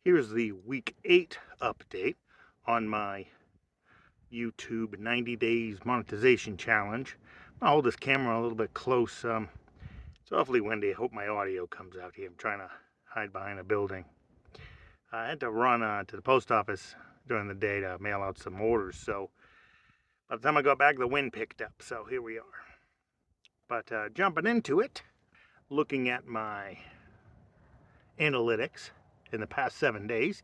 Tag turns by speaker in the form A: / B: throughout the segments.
A: Here's the week 8 update on my YouTube 90 days monetization challenge. I'll hold this camera a little bit close. It's awfully windy. I hope my audio comes out here. I'm trying to hide behind a building. I had to run to the post office during the day to mail out some orders. So by the time I got back, the wind picked up. So here we are. But jumping into it, looking at my analytics in the past 7 days,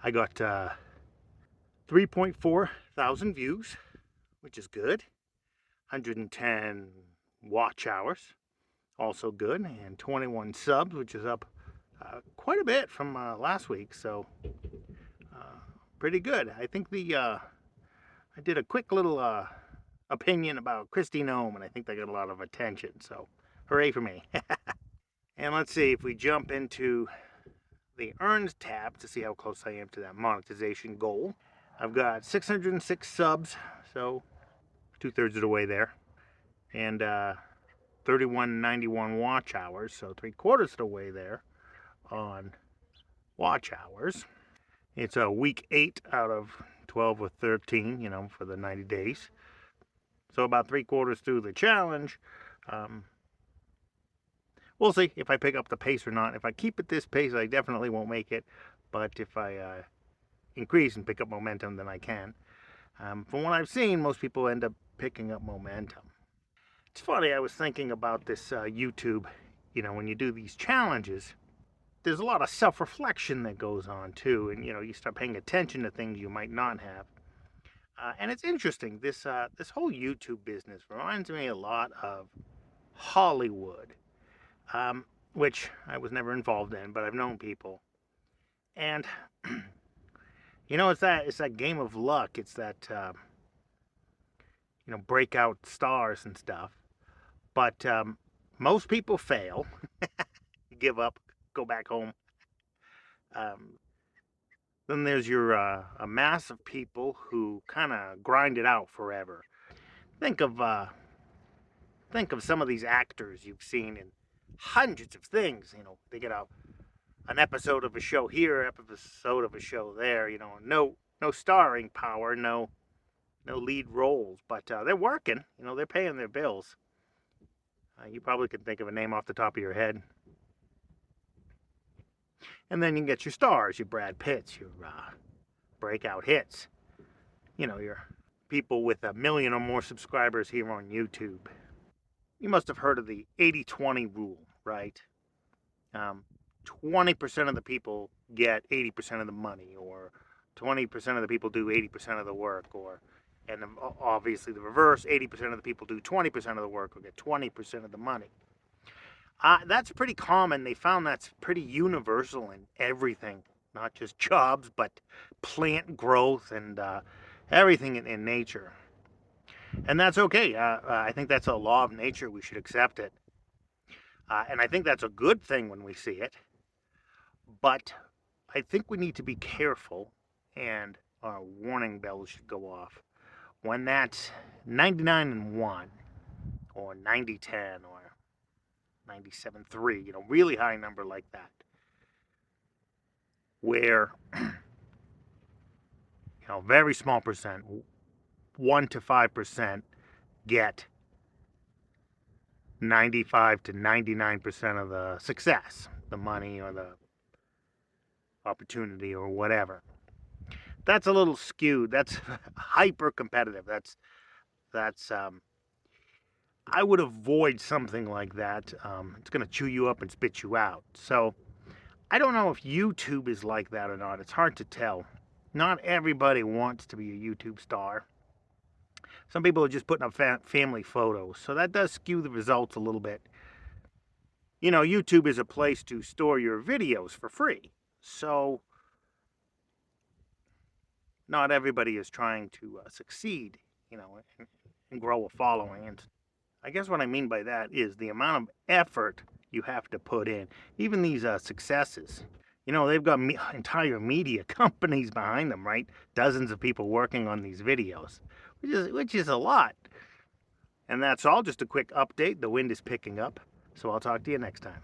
A: I got 3.4 thousand views, which is good. 110 watch hours, also good, and 21 subs, which is up quite a bit from last week. So pretty good. I think I did a quick little opinion about Christy Nome, and I think they got a lot of attention. So hooray for me. And let's see if we jump into the earned tab to see how close I am to that monetization goal. I've got 606 subs, so 2/3 of the way there, and 3191 watch hours, so 3/4 of the way there on watch hours. It's a week 8 out of 12 or 13, for the 90 days. So about 3/4 through the challenge. We'll see if I pick up the pace or not. If I keep at this pace, I definitely won't make it. But if I increase and pick up momentum, then I can. From what I've seen, most people end up picking up momentum. It's funny, I was thinking about this YouTube. When you do these challenges, there's a lot of self-reflection that goes on too. And, you start paying attention to things you might not have. And it's interesting. This whole YouTube business reminds me a lot of Hollywood. Which I was never involved in, but I've known people. And, it's that game of luck. It's that, breakout stars and stuff. But most people fail, give up, go back home. Then there's a mass of people who kind of grind it out forever. Think of some of these actors you've seen in hundreds of things. They get an episode of a show here, episode of a show there. No starring power, no lead roles, but they're working. They're paying their bills. You probably can think of a name off the top of your head. And then you can get your stars, your Brad Pitts, your breakout hits. Your people with 1 million or more subscribers here on YouTube. You must have heard of the 80-20 rule, right? 20% of the people get 80% of the money, or 20% of the people do 80% of the work, and obviously the reverse, 80% of the people do 20% of the work or get 20% of the money. That's pretty common. They found that's pretty universal in everything, not just jobs, but plant growth and everything in nature. And that's okay. I think that's a law of nature. We should accept it. And I think that's a good thing when we see it. But I think we need to be careful, and our warning bells should go off when that's 99-1 or 90-10 or 97-3, really high number like that, where very small percent, 1 to 5%, get 95 to 99% of the success, the money or the opportunity or whatever. That's a little skewed. That's hyper competitive. That's I would avoid something like that. It's going to chew you up and spit you out. So I don't know if YouTube is like that or not. It's hard to tell. Not everybody wants to be a YouTube star. Some people are just putting up family photos. So that does skew the results a little bit. YouTube is a place to store your videos for free. So not everybody is trying to succeed, and grow a following. And I guess what I mean by that is the amount of effort you have to put in. Even these successes, they've got entire media companies behind them, right? Dozens of people working on these videos, which is a lot. And that's all. Just a quick update. The wind is picking up, so I'll talk to you next time.